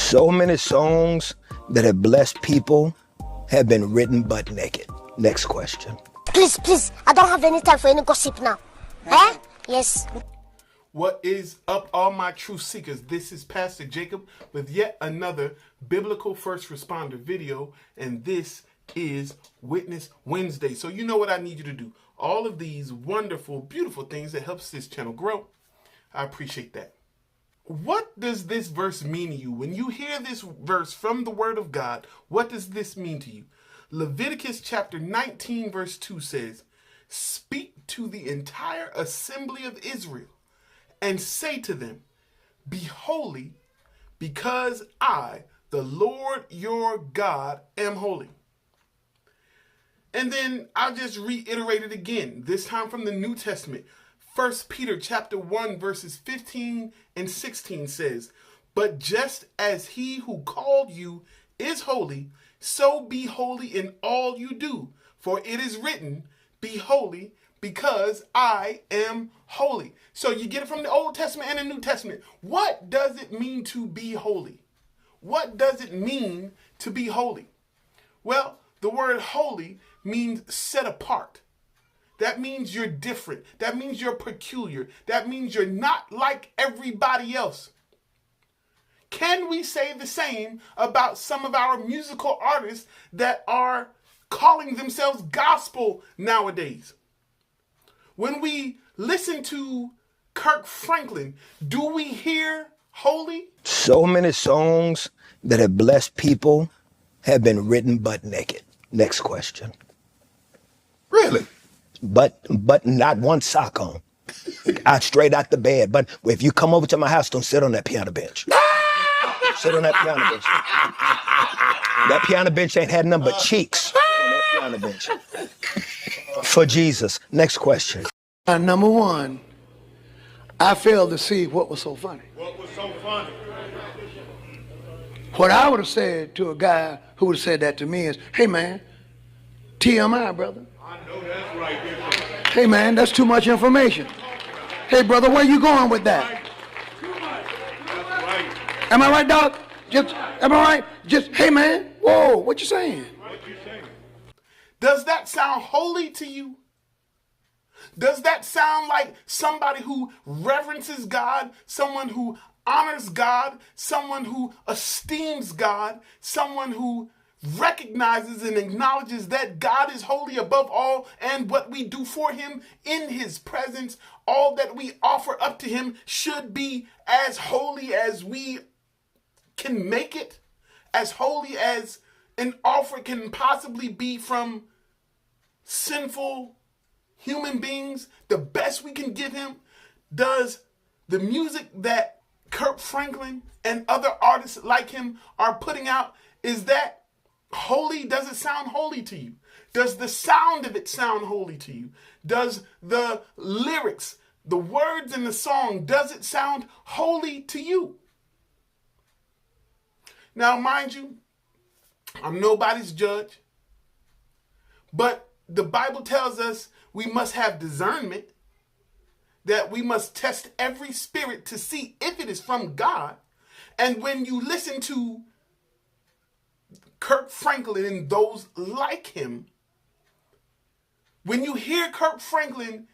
So many songs that have blessed people have been written butt naked. Next question. Please, I don't have any time for any gossip now. Eh? Yes. What is up, all my truth seekers? This is Pastor Jacob with yet another biblical first responder video, and this is Witness Wednesday. So you know what I need you to do. All of these wonderful, beautiful things that helps this channel grow. I appreciate that. What does this verse mean to you? When you hear this verse from the Word of God, what does this mean to you? Leviticus chapter 19 verse 2 says, "Speak to the entire assembly of Israel and say to them, be holy, because I, the Lord your God, am holy." And then I'll just reiterate it again, this time from the New Testament. 1 Peter chapter 1 verses 15 and 16 says, "But just as he who called you is holy, so be holy in all you do. For it is written, be holy, because I am holy." So you get it from the Old Testament and the New Testament. What does it mean to be holy? What does it mean to be holy? Well, the word holy means set apart. That means you're different. That means you're peculiar. That means you're not like everybody else. Can we say the same about some of our musical artists that are calling themselves gospel nowadays? When we listen to Kirk Franklin, do we hear holy? So many songs that have blessed people have been written butt naked. Next question. Really? But not one sock on. Out straight out the bed. But if you come over to my house, don't sit on that piano bench. Sit on that piano bench. That piano bench ain't had nothing but cheeks on that piano bench. For Jesus. Next question. Number one, I failed to see what was so funny. What was so funny? What I would have said to a guy who would have said that to me is, "Hey man, TMI, brother. I know that's right. Hey man, that's too much information. Hey brother, where you going with that? That's right. Am I right, Doc? Am I right? Hey man, whoa, what you saying?" What you saying? Does that sound holy to you? Does that sound like somebody who reverences God, someone who honors God, someone who esteems God, someone who recognizes and acknowledges that God is holy above all, and what we do for him in his presence, all that we offer up to him should be as holy as we can make it, as holy as an offer can possibly be from sinful human beings, the best we can give him? Does the music that Kirk Franklin and other artists like him are putting out, is that holy? Does it sound holy to you? Does the sound of it sound holy to you? Does the lyrics, the words in the song, does it sound holy to you? Now, mind you, I'm nobody's judge, but the Bible tells us we must have discernment, that we must test every spirit to see if it is from God. And when you listen to Kirk Franklin and those like him, when you hear Kirk Franklin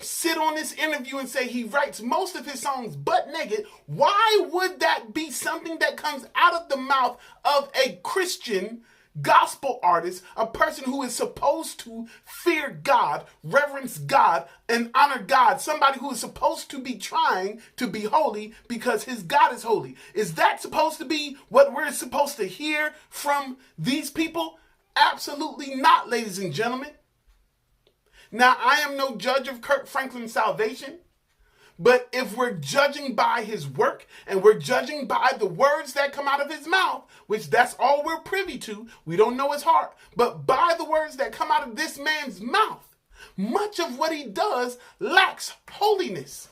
sit on this interview and say he writes most of his songs butt naked, why would that be something that comes out of the mouth of a Christian gospel artist, a person who is supposed to fear God, reverence God, and honor God, somebody who is supposed to be trying to be holy because his God is holy? Is that supposed to be what we're supposed to hear from these people? Absolutely not, ladies and gentlemen. Now, I am no judge of Kirk Franklin's salvation, but if we're judging by his work and we're judging by the words that come out of his mouth, which that's all we're privy to, we don't know his heart, but by the words that come out of this man's mouth, much of what he does lacks holiness.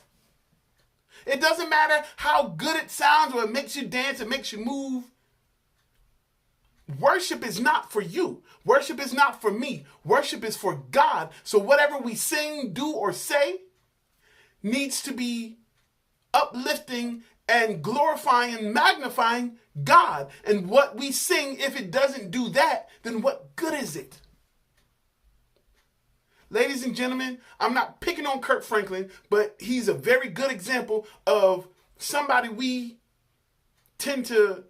It doesn't matter how good it sounds or it makes you dance, it makes you move. Worship is not for you. Worship is not for me. Worship is for God. So whatever we sing, do, or say needs to be uplifting and glorifying and magnifying God. And what we sing, if it doesn't do that, then what good is it? Ladies and gentlemen, I'm not picking on Kirk Franklin, but he's a very good example of somebody we tend to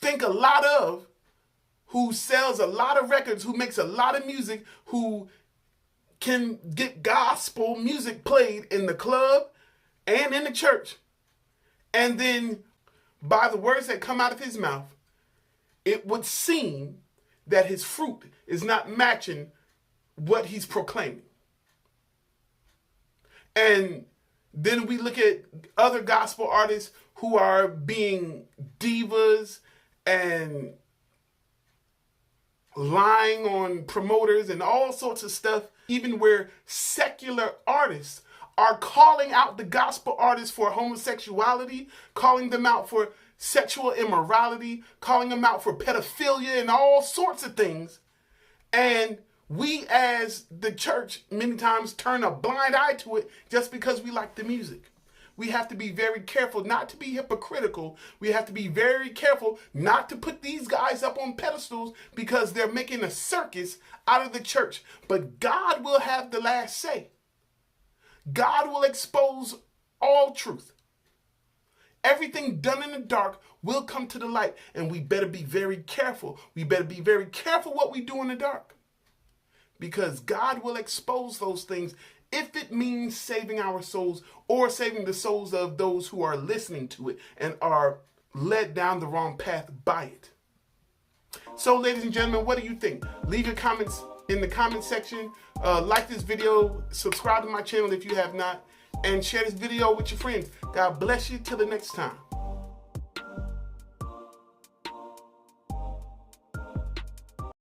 think a lot of, who sells a lot of records, who makes a lot of music, who can get gospel music played in the club and in the church. And then by the words that come out of his mouth, it would seem that his fruit is not matching what he's proclaiming. And then we look at other gospel artists who are being divas and lying on promoters and all sorts of stuff, even where secular artists are calling out the gospel artists for homosexuality, calling them out for sexual immorality, calling them out for pedophilia and all sorts of things. And we as the church many times turn a blind eye to it just because we like the music. We have to be very careful not to be hypocritical. We have to be very careful not to put these guys up on pedestals because they're making a circus out of the church. But God will have the last say. God will expose all truth. Everything done in the dark will come to the light, and we better be very careful. We better be very careful what we do in the dark, because God will expose those things if it means saving our souls or saving the souls of those who are listening to it and are led down the wrong path by it. So, ladies and gentlemen, what do you think? Leave your comments in the comment section. Like this video, subscribe to my channel if you have not, and share this video with your friends. God bless you till the next time.